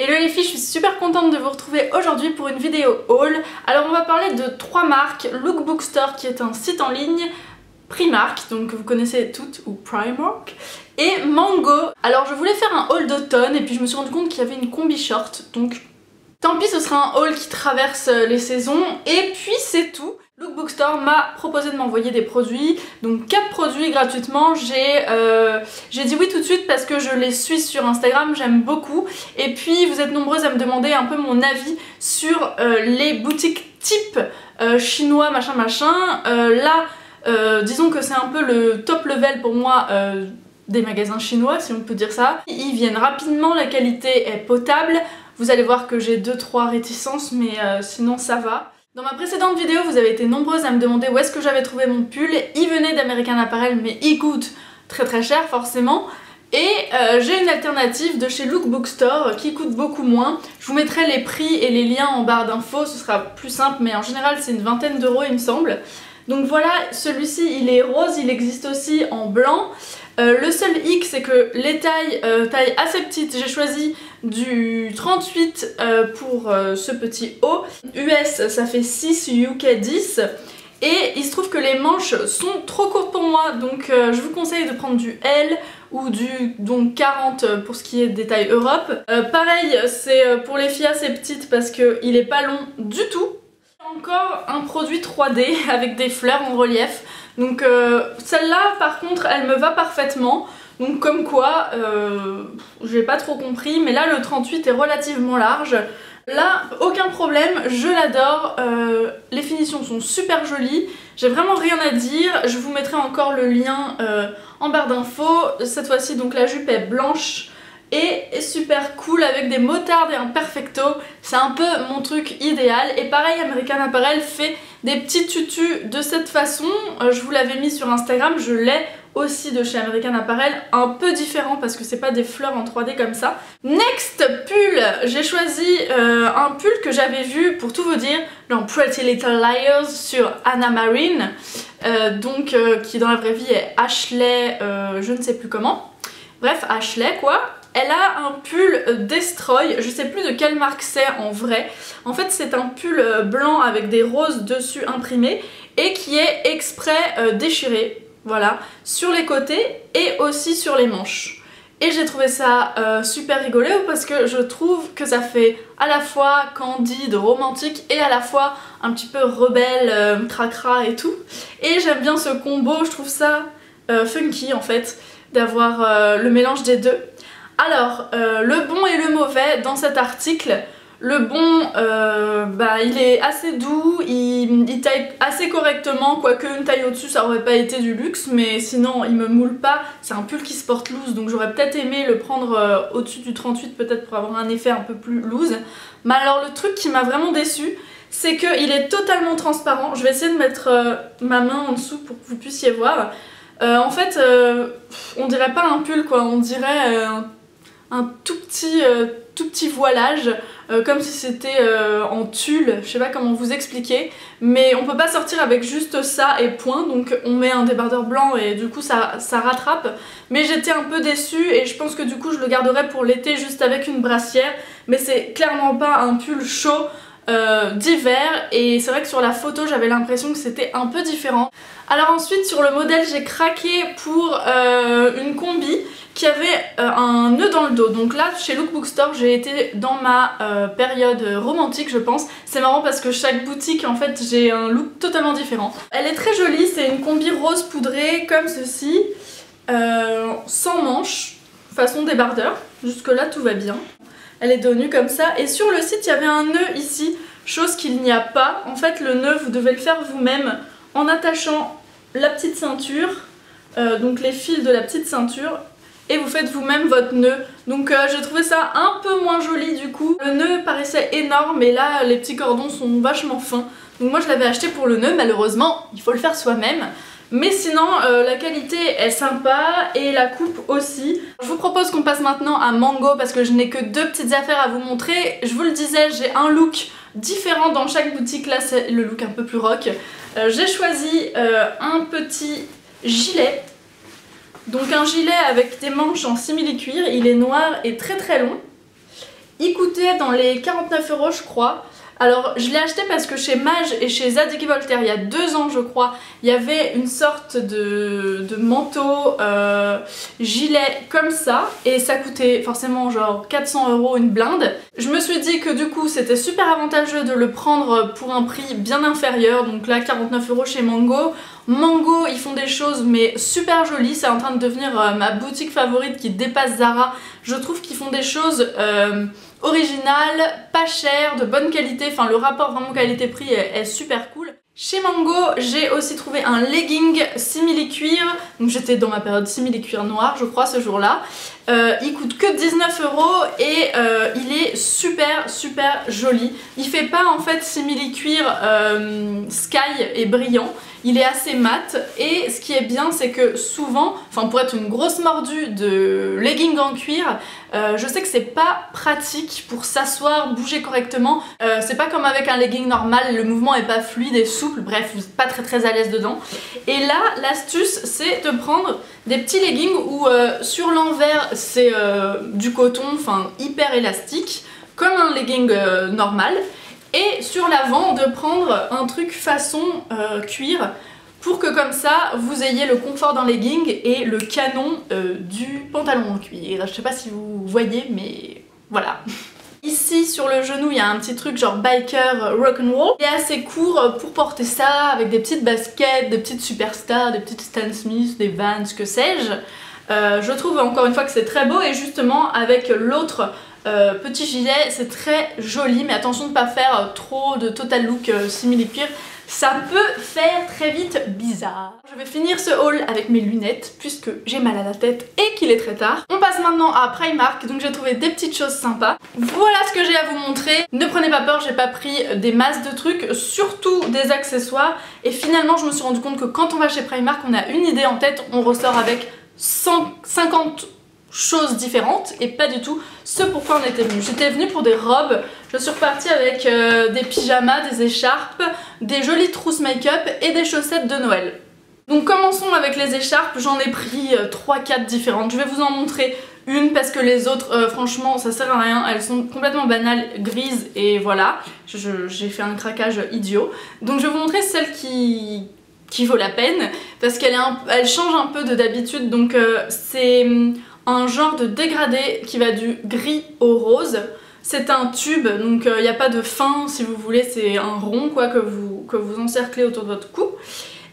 Hello les filles, je suis super contente de vous retrouver aujourd'hui pour une vidéo haul. Alors on va parler de 3 marques, Lookbook Store qui est un site en ligne, Primark, donc vous connaissez toutes, ou Primark, et Mango. Alors je voulais faire un haul d'automne et puis je me suis rendu compte qu'il y avait une combi short, donc tant pis, ce sera un haul qui traverse les saisons. Et puis c'est tout. Lookbook Store m'a proposé de m'envoyer des produits, donc 4 produits gratuitement. J'ai dit oui tout de suite parce que je les suis sur Instagram, j'aime beaucoup. Et puis vous êtes nombreuses à me demander un peu mon avis sur les boutiques type chinois machin machin. Disons que c'est un peu le top level pour moi des magasins chinois, si on peut dire ça. Ils viennent rapidement, la qualité est potable. Vous allez voir que j'ai 2-3 réticences, mais sinon ça va. Dans ma précédente vidéo, vous avez été nombreuses à me demander où est-ce que j'avais trouvé mon pull. Il venait d'American Apparel, mais il coûte très très cher forcément. Et j'ai une alternative de chez Lookbook Store qui coûte beaucoup moins. Je vous mettrai les prix et les liens en barre d'infos, ce sera plus simple, mais en général c'est une vingtaine d'euros il me semble. Donc voilà, celui-ci il est rose, il existe aussi en blanc. Le seul hic c'est que les tailles assez petites, j'ai choisi du 38 pour ce petit haut. US ça fait 6, UK 10. Et il se trouve que les manches sont trop courtes pour moi, donc je vous conseille de prendre du L ou du 40 pour ce qui est des tailles Europe. Pareil, c'est pour les filles assez petites parce qu'il est pas long du tout. Encore un produit 3D avec des fleurs en relief. Donc celle-là par contre elle me va parfaitement. Donc comme quoi, j'ai pas trop compris, mais là le 38 est relativement large. Là, aucun problème, je l'adore, les finitions sont super jolies, j'ai vraiment rien à dire, je vous mettrai encore le lien en barre d'infos. Cette fois-ci donc la jupe est blanche et super cool avec des motardes et un perfecto, c'est un peu mon truc idéal. Et pareil, American Apparel fait des petits tutus de cette façon, je vous l'avais mis sur Instagram, je l'ai aussi de chez American Apparel, un peu différent parce que c'est pas des fleurs en 3D comme ça. Next pull, j'ai choisi un pull que j'avais vu, pour tout vous dire, dans Pretty Little Liars sur Anna Marine, qui dans la vraie vie est Ashley, je ne sais plus comment, bref Ashley quoi. Elle a un pull Destroy, je sais plus de quelle marque c'est en vrai. En fait c'est un pull blanc avec des roses dessus imprimés et qui est exprès déchiré. Voilà, sur les côtés et aussi sur les manches. Et j'ai trouvé ça super rigolo parce que je trouve que ça fait à la fois candide, romantique et à la fois un petit peu rebelle, cracra et tout. Et j'aime bien ce combo, je trouve ça funky en fait, d'avoir le mélange des deux. Alors, le bon et le mauvais dans cet article. Le bon, il est assez doux, il taille assez correctement, quoique une taille au-dessus ça aurait pas été du luxe, mais sinon il me moule pas. C'est un pull qui se porte loose, donc j'aurais peut-être aimé le prendre au-dessus du 38 peut-être pour avoir un effet un peu plus loose. Mais alors le truc qui m'a vraiment déçue, c'est qu'il est totalement transparent. Je vais essayer de mettre ma main en dessous pour que vous puissiez voir. En fait, on dirait pas un pull quoi, on dirait un tout petit voilage, comme si c'était en tulle, je sais pas comment vous expliquer, mais on peut pas sortir avec juste ça et point, donc on met un débardeur blanc et du coup ça rattrape. Mais j'étais un peu déçue et je pense que du coup je le garderai pour l'été juste avec une brassière, mais c'est clairement pas un pull chaud d'hiver, et c'est vrai que sur la photo j'avais l'impression que c'était un peu différent. Alors ensuite sur le modèle j'ai craqué pour une combi qui avait un nœud dans le dos. Donc là chez Lookbook Store j'ai été dans ma période romantique je pense. C'est marrant parce que chaque boutique en fait j'ai un look totalement différent. Elle est très jolie, c'est une combi rose poudrée comme ceci, sans manches, façon débardeur. Jusque là tout va bien. Elle est dos nu comme ça, et sur le site il y avait un nœud ici, chose qu'il n'y a pas. En fait le nœud vous devez le faire vous-même en attachant la petite ceinture, donc les fils de la petite ceinture, et vous faites vous-même votre nœud. Donc j'ai trouvé ça un peu moins joli du coup. Le nœud paraissait énorme et là les petits cordons sont vachement fins. Donc moi je l'avais acheté pour le nœud, malheureusement il faut le faire soi-même. Mais sinon la qualité est sympa et la coupe aussi. Je vous propose qu'on passe maintenant à Mango parce que je n'ai que 2 petites affaires à vous montrer. Je vous le disais, j'ai un look différent dans chaque boutique. Là c'est le look un peu plus rock. J'ai choisi un petit gilet. Donc un gilet avec des manches en simili-cuir, il est noir et très très long. Il coûtait dans les 49 € je crois. Alors je l'ai acheté parce que chez Mage et chez Zadig & Voltaire il y a 2 ans je crois, il y avait une sorte de manteau gilet comme ça et ça coûtait forcément genre 400 € une blinde. Je me suis dit que du coup c'était super avantageux de le prendre pour un prix bien inférieur, donc là 49 € chez Mango. Mango ils font des choses mais super jolies, c'est en train de devenir ma boutique favorite qui dépasse Zara. Je trouve qu'ils font des choses original, pas cher, de bonne qualité, enfin le rapport vraiment qualité-prix est super cool. Chez Mango, j'ai aussi trouvé un legging simili-cuir, donc j'étais dans ma période simili-cuir noir je crois ce jour-là. Il coûte que 19 € et il est super joli. Il fait pas en fait simili-cuir sky et brillant, il est assez mat et ce qui est bien c'est que souvent, enfin pour être une grosse mordue de legging en cuir, je sais que c'est pas pratique pour s'asseoir, bouger correctement. C'est pas comme avec un legging normal, le mouvement est pas fluide et souple, bref vous êtes pas très à l'aise dedans. Et là l'astuce c'est de prendre des petits leggings où sur l'envers c'est du coton, enfin hyper élastique, comme un legging normal. Et sur l'avant de prendre un truc façon cuir pour que comme ça vous ayez le confort d'un legging et le canon du pantalon en cuir. Je sais pas si vous voyez mais voilà. Ici sur le genou il y a un petit truc genre biker rock'n'roll. Il est assez court pour porter ça avec des petites baskets, des petites superstars, des petites Stan Smith, des Vans, que sais-je. Je trouve encore une fois que c'est très beau et justement avec l'autre petit gilet c'est très joli, mais attention de ne pas faire trop de total look simili-cuir, ça peut faire très vite bizarre. Je vais finir ce haul avec mes lunettes puisque j'ai mal à la tête et qu'il est très tard. On passe maintenant à Primark, donc j'ai trouvé des petites choses sympas. Voilà ce que j'ai à vous montrer. Ne prenez pas peur, j'ai pas pris des masses de trucs, surtout des accessoires. Et finalement je me suis rendu compte que quand on va chez Primark on a une idée en tête, on ressort avec 150 choses différentes et pas du tout ce pourquoi on était venu. J'étais venue pour des robes, je suis repartie avec des pyjamas, des écharpes, des jolies trousses make-up et des chaussettes de Noël. Donc commençons avec les écharpes, j'en ai pris 3-4 différentes. Je vais vous en montrer une parce que les autres franchement ça sert à rien, elles sont complètement banales, grises et voilà. J'ai fait un craquage idiot. Donc je vais vous montrer celle qui vaut la peine parce qu'elle elle change un peu de d'habitude. Donc c'est un genre de dégradé qui va du gris au rose. C'est un tube, donc il n'y a pas de fin si vous voulez, c'est un rond quoi que vous encerclez autour de votre cou.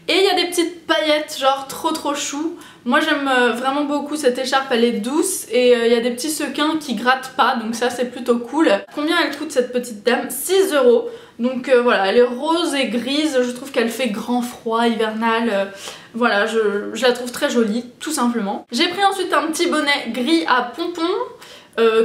Et il y a des petites paillettes genre trop chou. Moi j'aime vraiment beaucoup cette écharpe, elle est douce et il y a des petits sequins qui grattent pas, donc ça c'est plutôt cool. Combien elle coûte cette petite dame? 6 €. Donc voilà, elle est rose et grise, je trouve qu'elle fait grand froid, hivernal. Voilà, je la trouve très jolie, tout simplement. J'ai pris ensuite un petit bonnet gris à pompons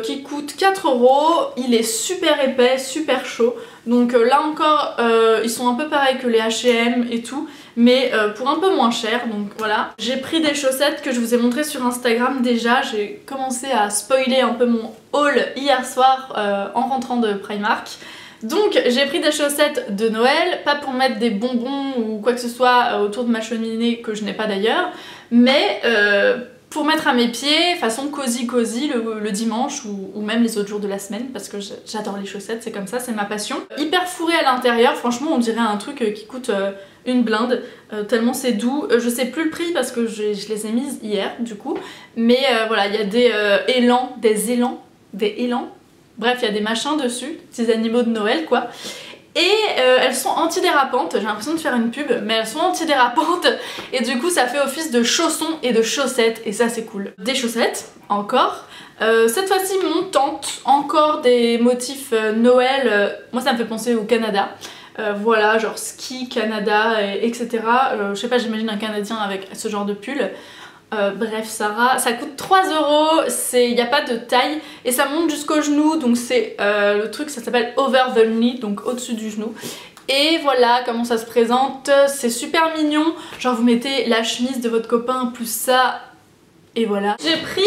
qui coûte 4 €. Il est super épais, super chaud. Donc là encore, ils sont un peu pareils que les H&M et tout, mais pour un peu moins cher, donc voilà. J'ai pris des chaussettes que je vous ai montrées sur Instagram déjà. J'ai commencé à spoiler un peu mon haul hier soir en rentrant de Primark. Donc j'ai pris des chaussettes de Noël, pas pour mettre des bonbons ou quoi que ce soit autour de ma cheminée que je n'ai pas d'ailleurs, mais pour mettre à mes pieds, façon cosy le dimanche ou même les autres jours de la semaine parce que j'adore les chaussettes, c'est comme ça, c'est ma passion. Hyper fourré à l'intérieur, franchement on dirait un truc qui coûte une blinde, tellement c'est doux. Je sais plus le prix parce que je les ai mises hier du coup, mais voilà, il y a des élans. Bref, il y a des machins dessus, petits animaux de Noël quoi. Et elles sont antidérapantes, j'ai l'impression de faire une pub, mais elles sont antidérapantes et du coup ça fait office de chaussons et de chaussettes et ça c'est cool. Des chaussettes, encore. Cette fois-ci montantes, encore des motifs Noël, moi ça me fait penser au Canada. Voilà, genre ski, Canada, etc. Je sais pas, j'imagine un Canadien avec ce genre de pull. Bref, Sarah, ça coûte 3 €, il n'y a pas de taille et ça monte jusqu'au genou, donc c'est le truc, ça s'appelle over the knee, donc au-dessus du genou. Et voilà comment ça se présente, c'est super mignon, genre vous mettez la chemise de votre copain plus ça et voilà. J'ai pris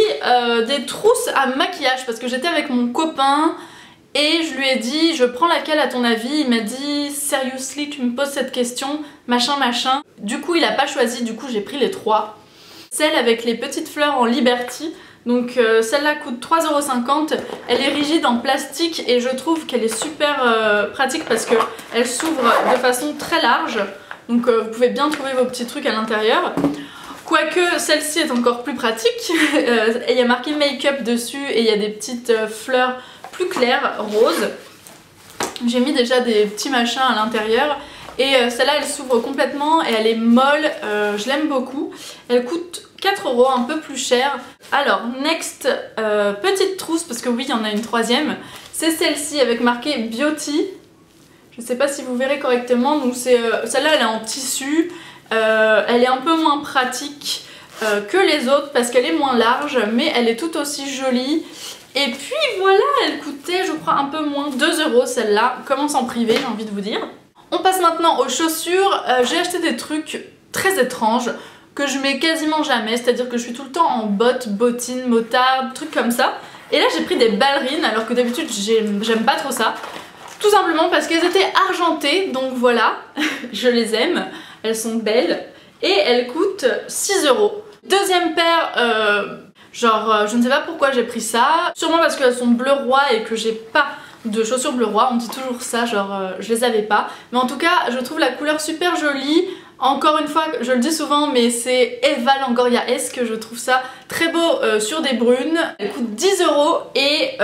des trousses à maquillage parce que j'étais avec mon copain et je lui ai dit je prends laquelle à ton avis, il m'a dit seriously tu me poses cette question, machin. Du coup il a pas choisi, du coup j'ai pris les 3. Celle avec les petites fleurs en Liberty, Donc celle-là coûte 3,50 €. Elle est rigide en plastique et je trouve qu'elle est super pratique parce qu'elle s'ouvre de façon très large. Donc vous pouvez bien trouver vos petits trucs à l'intérieur. Quoique celle-ci est encore plus pratique. Il y a marqué make-up dessus et il y a des petites fleurs plus claires, roses. J'ai mis déjà des petits machins à l'intérieur. Et celle-là elle s'ouvre complètement et elle est molle, je l'aime beaucoup. Elle coûte 4 €, un peu plus cher. Alors, next, petite trousse, parce que oui, il y en a une troisième. C'est celle-ci avec marqué Beauty. Je ne sais pas si vous verrez correctement. Donc celle-là, elle est en tissu. Elle est un peu moins pratique que les autres parce qu'elle est moins large, mais elle est tout aussi jolie. Et puis voilà, elle coûtait, je crois, un peu moins, 2 € celle-là. Commence en privé, j'ai envie de vous dire. On passe maintenant aux chaussures. J'ai acheté des trucs très étranges que je mets quasiment jamais, c'est-à-dire que je suis tout le temps en bottes, bottines, motardes, trucs comme ça. Et là j'ai pris des ballerines alors que d'habitude j'aime pas trop ça. Tout simplement parce qu'elles étaient argentées, donc voilà, je les aime, elles sont belles. Et elles coûtent 6 €. Deuxième paire, je ne sais pas pourquoi j'ai pris ça. Sûrement parce qu'elles sont bleu roi et que j'ai pas de chaussures bleu roi, on dit toujours ça, je les avais pas. Mais en tout cas, je trouve la couleur super jolie. Encore une fois, je le dis souvent, mais c'est Eva Longoria S que je trouve ça très beau sur des brunes. Elles coûtent 10 € et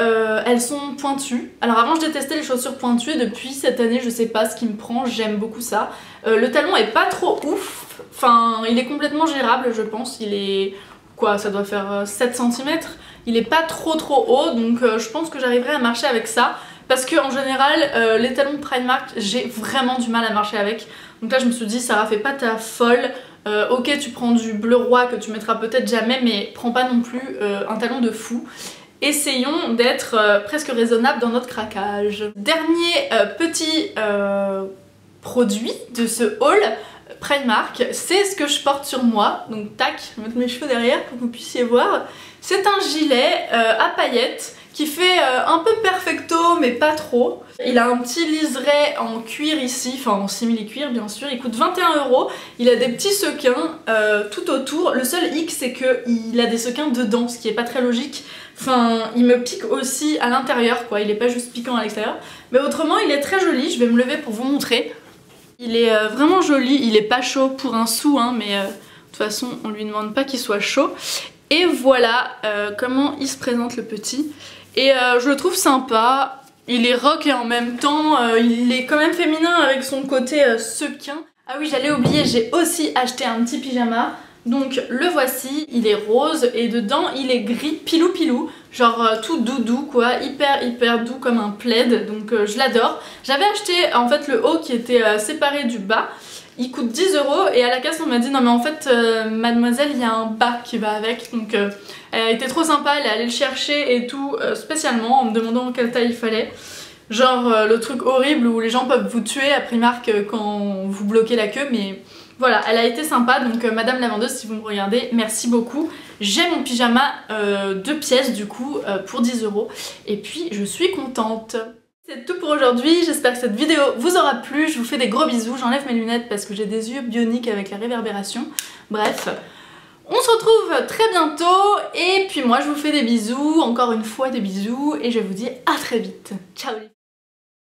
elles sont pointues. Alors avant, je détestais les chaussures pointues. Depuis cette année, je sais pas ce qui me prend, j'aime beaucoup ça. Le talon est pas trop ouf. Enfin, il est complètement gérable, je pense. Il est... quoi, ça doit faire 7 cm. Il est pas trop haut, donc je pense que j'arriverai à marcher avec ça. Parce que en général, les talons Primark, j'ai vraiment du mal à marcher avec. Donc là je me suis dit, Sarah, fais pas ta folle. Ok, tu prends du bleu roi que tu mettras peut-être jamais, mais prends pas non plus un talon de fou. Essayons d'être presque raisonnable dans notre craquage. Dernier petit produit de ce haul Primark, c'est ce que je porte sur moi. Donc tac, je vais mettre mes cheveux derrière pour que vous puissiez voir. C'est un gilet à paillettes qui fait un peu perfecto mais pas trop. Il a un petit liseré en cuir ici, enfin en simili-cuir bien sûr, il coûte 21 €. Il a des petits sequins tout autour. Le seul hic c'est qu'il a des sequins dedans, ce qui est pas très logique. Enfin, il me pique aussi à l'intérieur quoi, il est pas juste piquant à l'extérieur. Mais autrement il est très joli, je vais me lever pour vous montrer. Il est vraiment joli, il est pas chaud pour un sou hein, mais de toute façon on lui demande pas qu'il soit chaud. Et voilà comment il se présente le petit. Et je le trouve sympa, il est rock et en même temps il est quand même féminin avec son côté sequin. Ah oui, j'allais oublier, j'ai aussi acheté un petit pyjama. Donc le voici, il est rose et dedans il est gris pilou pilou, genre tout doudou quoi, hyper doux comme un plaid, donc je l'adore. J'avais acheté en fait le haut qui était séparé du bas. Il coûte 10 € et à la caisse on m'a dit non mais en fait mademoiselle il y a un bas qui va avec, donc elle a été trop sympa, elle est allée le chercher et tout spécialement en me demandant quelle taille il fallait. Genre le truc horrible où les gens peuvent vous tuer à Primark quand vous bloquez la queue, mais voilà, elle a été sympa, donc madame la vendeuse si vous me regardez, merci beaucoup. J'ai mon pyjama 2 pièces du coup pour 10 € et puis je suis contente. C'est tout pour aujourd'hui, j'espère que cette vidéo vous aura plu, je vous fais des gros bisous, j'enlève mes lunettes parce que j'ai des yeux bioniques avec la réverbération. Bref, on se retrouve très bientôt et puis moi je vous fais des bisous, encore une fois des bisous et je vous dis à très vite. Ciao.